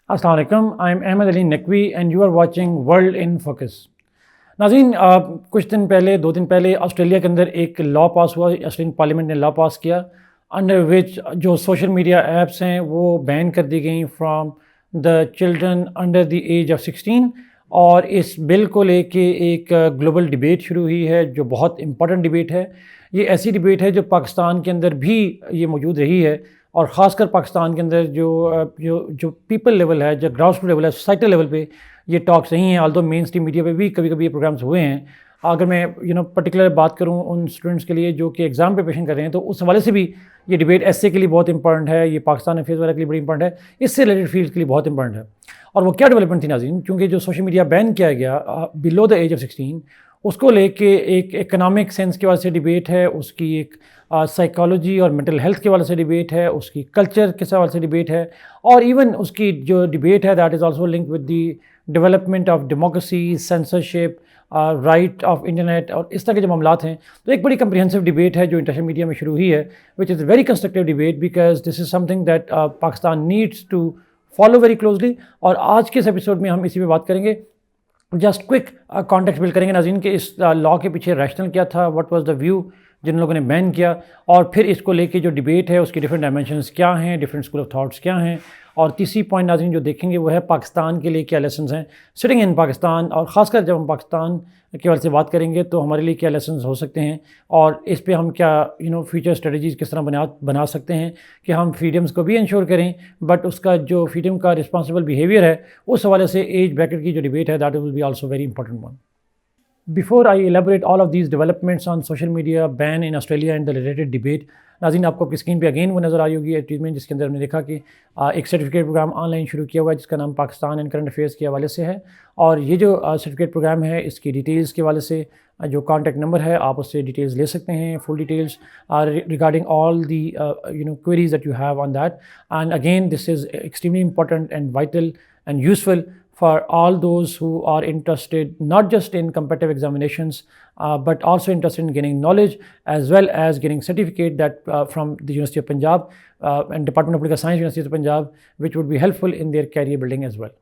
अस्सलाम वालेकुम, I am Ahmed Ali Naqvi and you are watching world in focus. नाज़रीन, कुछ दिन पहले 2 दिन पहले ऑस्ट्रेलिया के अंदर एक लॉ पास हुआ। ऑस्ट्रेलियन पार्लियामेंट ने लॉ पास किया अंडर विच जो सोशल मीडिया ऐप्स हैं वो बैन कर दी गई from the children under the age of 16। और इस बिल को लेके एक ग्लोबल डिबेट शुरू हुई है जो बहुत इंपॉर्टेंट डिबेट है। ये ऐसी डिबेट है जो पाकिस्तान के अंदर भी ये मौजूद रही है और ख़ासकर पाकिस्तान के अंदर जो पीपल लेवल है, जो ग्राउंड लेवल है, सोसाइटल लेवल पे ये टॉक्स नहीं हैं। ऑल्दो मेन स्ट्रीम मीडिया पे भी कभी कभी ये प्रोग्राम्स हुए हैं। अगर मैं पर्टिकुलर बात करूँ उन स्टूडेंट्स के लिए जो कि एग्ज़ाम प्रिपरेशन कर रहे हैं, तो उस हवाले से भी ये डिबेट एसए के लिए बहुत इंपॉर्टेंट है, ये पाकिस्तान अफेयर्स वगैरह के लिए बड़ी इंपॉर्टेंट है, इससे रिलेटेड फील्ड के लिए बहुत इंपॉर्टेंट है। और वो क्या डेवलपमेंट थी नाज़रीन, क्योंकि जो सोशल मीडिया बैन किया गया बिलो द एज ऑफ 16, उसको लेके एक इकनॉमिक सेंस के वाले से डिबेट है, उसकी एक साइकोलॉजी और मेंटल हेल्थ के वाले से डिबेट है, उसकी कल्चर के हवाले से डिबेट है, और इवन उसकी जो डिबेट है that is also link with the development of democracy, censorship, right of internet और इस तरह के जो मामलात हैं। तो एक बड़ी कम्प्रिहेंसिव डिबेट है जो इंटरनेशनल मीडिया में शुरू हुई है, which is very constructive debate because this is something that Pakistan needs to follow very closely. और आज के इस एपिसोड में हम इसी पे बात करेंगे। जस्ट क्विक कॉन्टेक्स्ट बिल्ड करेंगे नाज़रीन कि इस लॉ के पीछे रैशनल क्या था, व्हाट वाज द व्यू जिन लोगों ने बैन किया, और फिर इसको लेके जो डिबेट है उसकी डिफरेंट डायमेंशंस क्या हैं, डिफरेंट स्कूल ऑफ थॉट्स क्या हैं, और तीसरी पॉइंट नाज़रीन जो देखेंगे वो है पाकिस्तान के लिए क्या लेसन्स हैं सिटिंग इन पाकिस्तान। और ख़ासकर जब हम पाकिस्तान के बारे से बात करेंगे तो हमारे लिए क्या लेसन्स हो सकते हैं और इस पे हम क्या फ्यूचर स्ट्रेटजीज़ किस तरह बना सकते हैं कि हम फ्रीडम्स को भी इंश्योर करें, बट उसका जो फ्रीडम का रिस्पॉन्सिबल बिहेवियर है उस हवाले से एज ब्रैकेट की जो डिबेट है that will be also very important one. Before I elaborate all of these developments on social media ban in Australia and the related debate, नाज़रीन आपको आपकी स्क्रीन पे अगेन वो नज़र आई होगी एडवर्टीजमेंट जिसके अंदर हमने देखा कि एक सर्टिफिकेट प्रोग्राम ऑनलाइन शुरू किया हुआ है जिसका नाम पाकिस्तान एंड करंट अफेयर्स के हवाले से है। और ये जो सर्टिफिकेट प्रोग्राम है इसकी डिटेल्स के हवाले से जो कॉन्टैक्ट नंबर है आप उससे डिटेल्स ले सकते हैं, full details regarding all the queries that you have on that. And again this is extremely important and vital and useful for all those who are interested not just in competitive examinations but also interested in gaining knowledge as well as getting certificate that from the University of Punjab and Department of Political Science, University of Punjab, which would be helpful in their career building as well.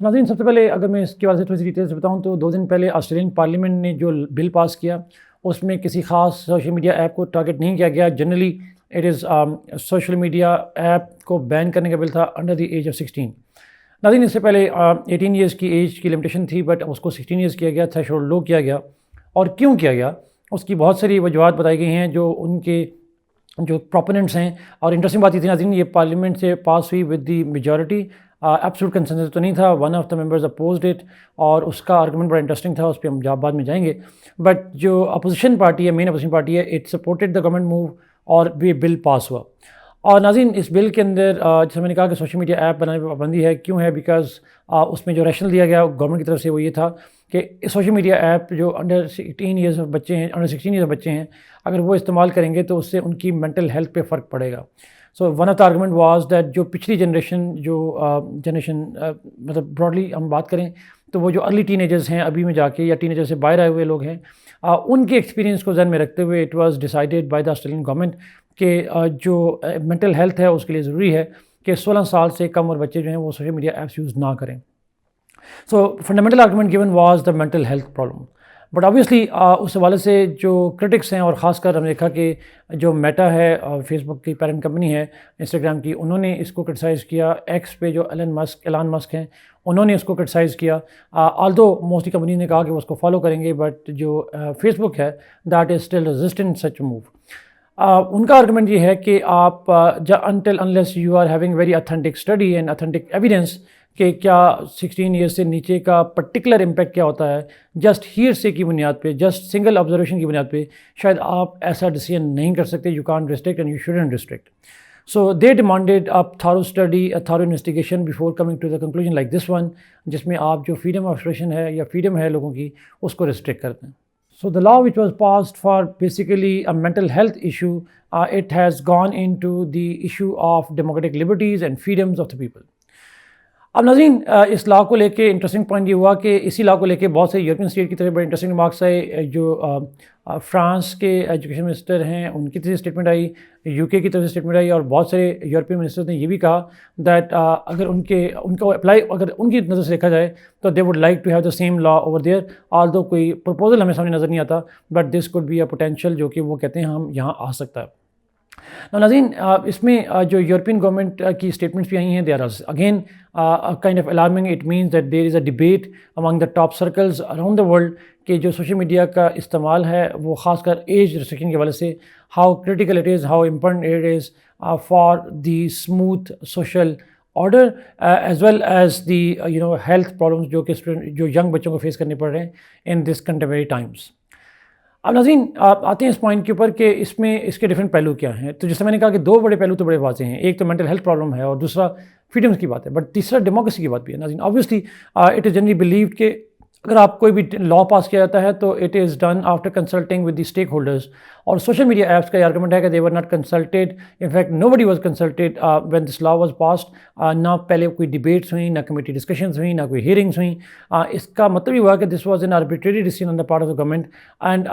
नाज़रीन, सबसे पहले अगर मैं इसके बारे में थोड़ी सी details बताऊँ तो 2 दिन पहले ऑस्ट्रेलियन पार्लियामेंट ने जो बिल पास किया उसमें किसी खास सोशल मीडिया ऐप को टारगेट नहीं किया गया। Generally it is social media app को बैन करने का बिल था अंडर द एज ऑफ 16। नाज़रीन, इससे पहले 18 ईयर्स की एज की लिमिटेशन थी बट उसको 16 ईयर्स किया गया, थ्रेशोल्ड लो किया गया। और क्यों किया गया उसकी बहुत सारी वजूहत बताई गई हैं जो उनके जो प्रोपोनेंट्स हैं। और इंटरेस्टिंग बात ये थी नाज़रीन, ये पार्लियामेंट से पास हुई with the majority, absolute consensus तो नहीं था, one of the members opposed it और उसका आर्गूमेंट बड़ा इंटरेस्टिंग था, उस पर हम जब बाद में जाएंगे। बट जो अपोजिशन पार्टी है, मेन अपोजिशन पार्टी है, it supported the government move और ये बिल पास हुआ। और नाज़रीन, इस बिल के अंदर जैसे मैंने कहा कि सोशल मीडिया ऐप बनाने पर पाबंदी है। क्यों है? बिकॉज उसमें जो रैशनल दिया गया गवर्नमेंट की तरफ से वो ये था कि सोशल मीडिया ऐप जो अंडर 18 ईयर्स बच्चे हैं, अंडर 16 ईयर्स बच्चे हैं, अगर वो इस्तेमाल करेंगे तो उससे उनकी मेंटल हेल्थ पे फ़र्क पड़ेगा। So one of the argument was that जो पिछली जनरेशन मतलब ब्रॉडली हम बात करें तो वो जो अर्ली टीनेजर्स हैं अभी में जाके या टीनेजर से बाहर आए हुए लोग हैं, उनके एक्सपीरियंस को ध्यान में रखते हुए it was decided by the Australian government कि जो मेंटल हेल्थ है उसके लिए ज़रूरी है कि 16 साल से कम उम्र बच्चे जो हैं वो सोशल मीडिया ऐप्स यूज़ ना करें। सो fundamental argument given was the mental health problem. But obviously उस हवाले से जो क्रिटिक्स हैं और ख़ासकर हमने देखा कि जो मेटा है फेसबुक की पेरेंट कंपनी है इंस्टाग्राम की, उन्होंने इसको क्रिटिसाइज़ किया। एक्स पे जो एलन मस्क हैं उन्होंने इसको क्रिटिसाइज़ किया। ऑल्दो मोस्टली कंपनी ने कहा कि वो उसको फॉलो करेंगे, बट जो फेसबुक है that is still resistant such move. उनका आर्गूमेंट ये है कि आप until unless you are having very authentic study and authentic evidence कि क्या 16 ईयर्स से नीचे का पर्टिकुलर इम्पैक्ट क्या होता है, जस्ट हीयर से की बुनियाद पे, जस्ट सिंगल ऑब्जर्वेशन की बुनियाद पे शायद आप ऐसा डिसीजन नहीं कर सकते। You can't restrict and you shouldn't restrict. So they demanded a thorough study, a thorough investigation before coming to the conclusion like this one, जिसमें आप जो फ्रीडम ऑफ एक्सप्रेशन है या फ्रीडम है लोगों की उसको रिस्ट्रिक्ट करते हैं। So the law which was passed for basically a mental health issue, it has gone into the issue of democratic liberties and freedoms of the people. अब नाज़रीन इस लॉ को लेके इंटरेस्टिंग पॉइंट ये हुआ कि इसी लॉ को लेके बहुत से यूरोपियन स्टेट की तरफ बड़े इंटरेस्टिंग रिमार्क्स आए। जो फ्रांस के एजुकेशन मिनिस्टर हैं उनकी तरफ से स्टेटमेंट आई, यूके की तरफ से स्टेटमेंट आई, और बहुत सारे यूरोपियन मिनिस्टर्स ने ये भी कहा दैट अगर उनको अप्लाई अगर उनकी नज़र से देखा जाए तो they would like to have the same law over there. Although कोई प्रपोजल हमें सामने नज़र नहीं आता, but this could be a potential जो कि वो कहते हैं हम यहाँ आ सकता है। नाज़रीन इसमें जो यूरोपियन गवर्नमेंट की स्टेटमेंट्स भी आई हैं, they are again kind of alarming. It means that there is a debate among the top circles around the world कि जो सोशल मीडिया का इस्तेमाल है वो ख़ासकर एज रिस्ट्रिक्शन के हवाले से, how critical it is, how important it is for the smooth social order as well as the health problems जो यंग बच्चों को फेस करने पड़ रहे हैं इन दिस कंटेम्परेरी टाइम्स। अब नाज़रीन आप आते हैं इस पॉइंट के ऊपर कि इसमें इसके डिफरेंट पहलू क्या हैं। तो जैसे मैंने कहा कि दो बड़े पहलू तो बड़े वाज़ेह हैं, एक तो मेंटल हेल्थ प्रॉब्लम है और दूसरा फ्रीडम्स की बात है, बट तीसरा डेमोक्रेसी की बात भी है। नाज़रीन obviously it is generally believed कि अगर आप कोई भी लॉ पास किया जाता है तो it is done after consulting with the stakeholders, और सोशल मीडिया ऐप्स का आर्गूमेंट है कि they were not consulted, in fact nobody was consulted when this law was passed. ना पहले कोई डिबेट्स हुई, ना कमेटी डिस्कशंस हुई, ना कोई हियरिंग्स हुई। इसका मतलब ये हुआ कि this was an arbitrary decision on the part of the government, and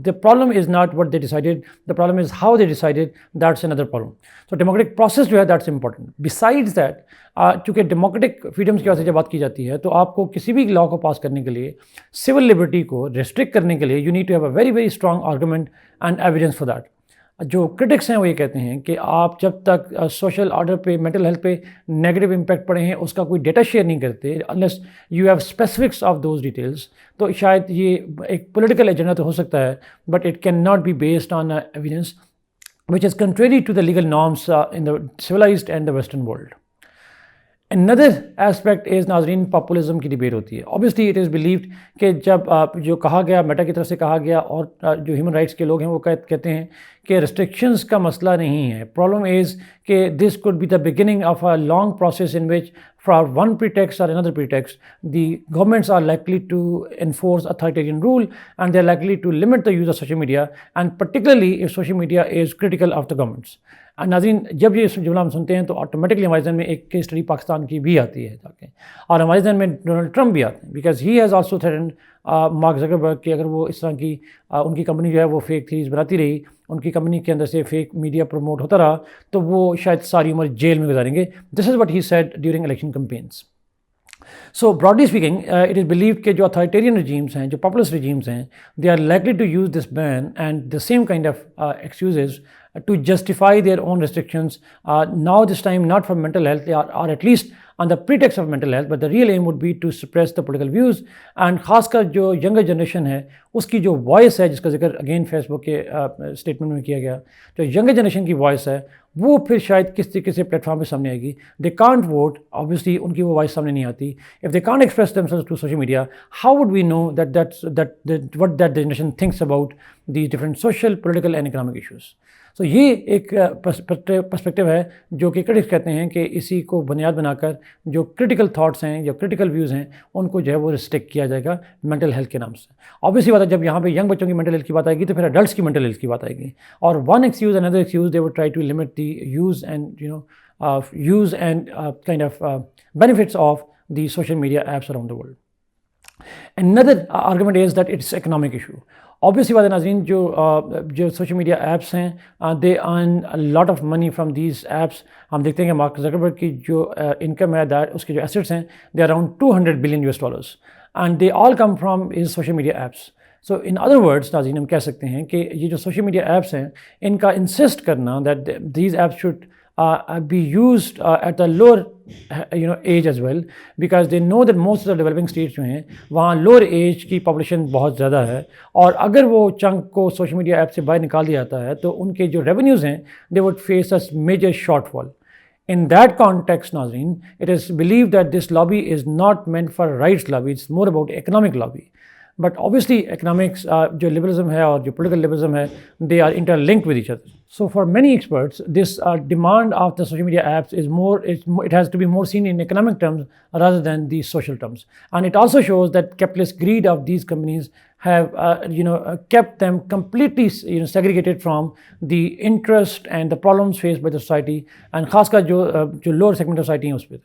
the problem is not what they decided, the problem is how they decided, that's another problem. तो डेमोक्रेटिक प्रोसेस जो है that's important. Besides that चूँकि democratic freedoms की वजह से जब बात की जाती है तो आपको किसी भी लॉ को पास करने के लिए, सिविल लिबर्टी को रिस्ट्रिक्ट करने के लिए, you need to have a very very strong argument and evidence for that. जो क्रिटिक्स हैं वो ये कहते हैं कि आप जब तक सोशल ऑर्डर पे, मेंटल हेल्थ पे नेगेटिव इम्पैक्ट पड़े हैं उसका कोई डेटा शेयर नहीं करते, unless you have specifics of those details, तो शायद ये एक पॉलिटिकल एजेंडा तो हो सकता है, but it can not be based on evidence which is contrary to the legal norms in the civilized and the Western world. Another aspect is नाजरीन populism की डिबेट होती है। ऑब्वियसली इट इज़ बिलीव्ड कि जब जो कहा गया, Meta की तरफ से कहा गया और जो ह्यूमन राइट्स के लोग हैं वो कहते हैं कि रिस्ट्रिक्शंस का मसला नहीं है, प्रॉब्लम इज़ कि this could be the beginning of a long process in which for one pretext or another pretext, the governments are likely to enforce authoritarian rule and they are likely to limit the use of social media, and particularly if social media is critical of the governments. And नाज़रीन जब ये जुमला हम सुनते हैं तो automatically हमारे जहन में एक केस स्टडी पाकिस्तान की भी आती है जाके, और हमारे जहन में डोनाल्ड ट्रंप भी आते हैं, because he has also threatened mark Zuckerberg कि अगर वो इस तरह की उनकी कंपनी जो है वो फेक थीरीज बनाती रही, उनकी कंपनी के अंदर से फेक मीडिया प्रमोट होता रहा, तो वो शायद सारी उम्र जेल में गुजारेंगे। This is what he said during election campaigns. So broadly speaking it is believed कि जो अथॉरिटेरियन रजीम्स हैं, जो पॉपुलिस्ट रजीम्स हैं, they are likely to use this ban and the same kind of excuses to justify their own restrictions, now this time not for mental health or at least on the pretext of mental health, but the real aim would be to suppress the political views, and खासकर जो younger generation है उसकी जो voice है, जिसका जिक्र again Facebook के statement में किया गया, जो यंगर जनरेशन की वॉइस है वो फिर शायद किस तरीके से प्लेटफॉर्म पे सामने आएगी। दे कांट वोट, ऑब्वियसली उनकी वो वॉइस सामने नहीं आती। If they can't express themselves to social media, how would we know that what that generation thinks about the different social, political and economic issues. तो ये एक पर्सपेक्टिव है जो कि क्रिटिक्स कहते हैं कि इसी को बुनियाद बनाकर जो क्रिटिकल थाट्स हैं, जो क्रिटिकल व्यूज़ हैं, उनको जो है वो रिस्ट्रिक्ट किया जाएगा मेंटल हेल्थ के नाम से। ऑब्वियसली बात है, जब यहाँ पे यंग बच्चों की मेंटल हेल्थ की बात आएगी तो फिर एडल्ट्स की मेंटल हेल्थ की बात आएगी, और one excuse another excuse they would try to limit the use and kind of benefits of the social media apps around the world. Another argument is that it's economic issue. Obviously बात है नाज़रीन, जो social media apps हैं they earn a lot of money from these apps. हम देखते हैं कि mark Zuckerberg की जो इनकम है, दैट उसके जो एसेट्स हैं they around $200 billion and they all come from is social media apps. So in other words नाज़रीन हम कह सकते हैं कि ये जो सोशल मीडिया ऐप्स हैं इनका इंसिस्ट करना that these apps should be used at a lower age as well, because they know that most of the developing states जो हैं वहाँ lower age की population बहुत ज़्यादा है, और अगर वो चंक को सोशल मीडिया ऐप से बाहर निकाल दिया जाता है तो उनके जो revenues हैं they would face a major shortfall. In that context नाज़रीन, it is believed that this lobby is not meant for rights lobby, it's more about economic lobby. But obviously economics, जो liberalism है और जो political liberalism है, they are interlinked with each other. So for many experts, this demand of the social media apps is it has to be more seen in economic terms rather than the social terms. And it also shows that capitalist greed of these companies have kept them completely segregated from the interest and the problems faced by the society, and खासकर जो lower segment of society है उस पर।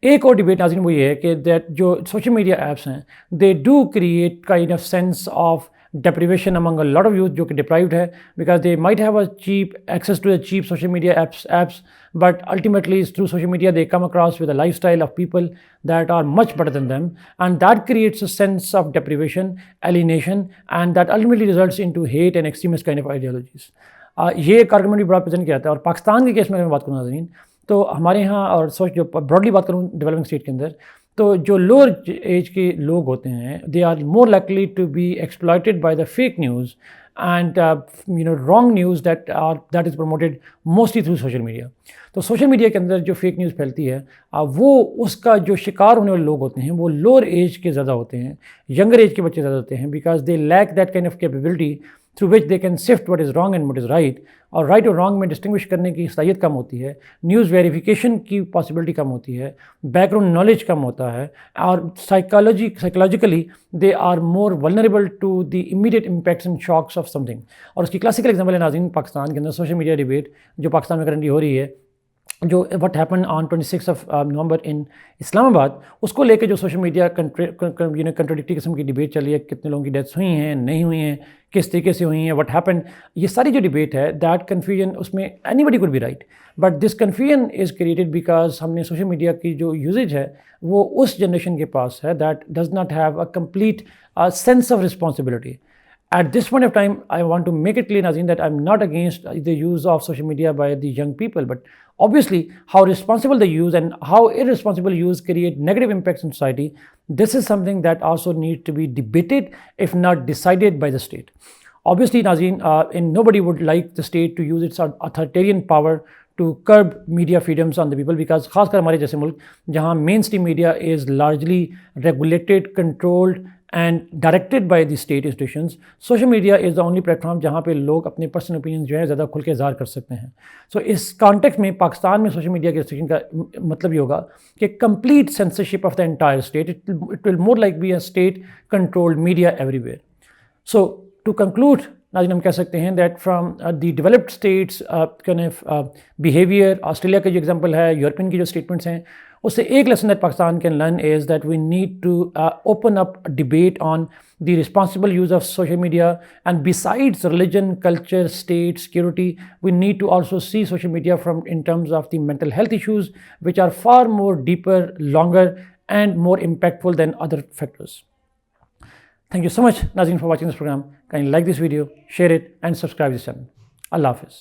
एक और debate नाज़रीन वो ये है कि दैट जो सोशल मीडिया ऐप्स हैं they do create kind of sense of deprivation among a lot of youth जो कि deprived है because they might have a cheap access to the cheap social media apps but ultimately through social media they come across with a lifestyle of people that are much better than them and that creates a sense of deprivation, alienation and that ultimately results into hate and extremist kind of ideologies. ये एक argument भी बड़ा present किया जाता है और पाकिस्तान के case में अगर मैं बात करूँ नाज़रीन तो हमारे यहाँ और सोच जो ब्रॉडली बात करूँ डेवलपिंग स्टेट के अंदर तो जो लोअर एज के लोग होते हैं they are more likely to be exploited by the fake news and wrong news that is promoted mostly through social media. तो सोशल मीडिया के अंदर जो फेक न्यूज़ फैलती है वो उसका जो शिकार होने वाले लोग होते हैं वो लोअर एज के ज़्यादा होते हैं, यंगर एज के बच्चे ज़्यादा होते हैं because they lack that kind of capability through which they can sift what is wrong and what is right. और राइट और रॉन्ग में डिस्टिंग्विश करने की सलाहियत कम होती है, न्यूज़ वेरिफिकेशन की पॉसिबिलिटी कम होती है, बैकग्राउंड नॉलेज कम होता है और psychologically they are more vulnerable to the immediate impacts and shocks of something. और उसकी क्लासिकल एग्जाम्पल है नाज़रीन पाकिस्तान के अंदर सोशल मीडिया डिबेट जो पाकिस्तान में करंटली हो रही है जो व्हाट हैपन ऑन 26 नवंबर इन इस्लामाबाद उसको लेके जो सोशल मीडिया कंट्रोडिक्टी किस्म की डिबेट चली है, कितने लोगों की डेथ्स हुई हैं नहीं हुई हैं, किस तरीके से हुई हैं, व्हाट हैपन, ये सारी जो डिबेट है दैट कन्फ्यूजन उसमें anybody could be right but this confusion is created because हमने सोशल मीडिया की जो यूजेज है वो उस जनरेशन के पास है that does not have a complete sense of responsibility. At this point of time, I want to make it clear, Nazeen, that I'm not against the use of social media by the young people, but obviously how responsible they use and how irresponsible use create negative impacts in society, this is something that also needs to be debated, if not decided by the state. Obviously, Nazeen, and nobody would like the state to use its authoritarian power to curb media freedoms on the people because खासकर हमारे जैसे मुल्क जहाँ main stream media is largely regulated, controlled and directed by the state institutions, social media is the only platform जहाँ पे लोग अपने personal opinion जो है ज़्यादा खुल के इज़हार कर सकते हैं. सो इस कॉन्टेक्स्ट में पाकिस्तान में सोशल मीडिया के रिस्ट्रिक्शन का मतलब ये होगा कि complete censorship of the entire state, it will more like be a state controlled media everywhere. So to conclude नाज़रीन हम कह सकते हैं that from the developed states behaviour, Australia का जो एग्जांपल है, यूरोपियन की जो स्टेटमेंट्स हैं उससे एक lesson that Pakistan can learn is that we need to open up debate on the responsible use of social media and besides religion, culture, state, security we need to also see social media from in terms of the mental health issues which are far more deeper, longer and more impactful than other factors. Thank you so much, Nazeen, for watching this program. Kindly like this video, share it, and subscribe to this channel. Allah Hafiz.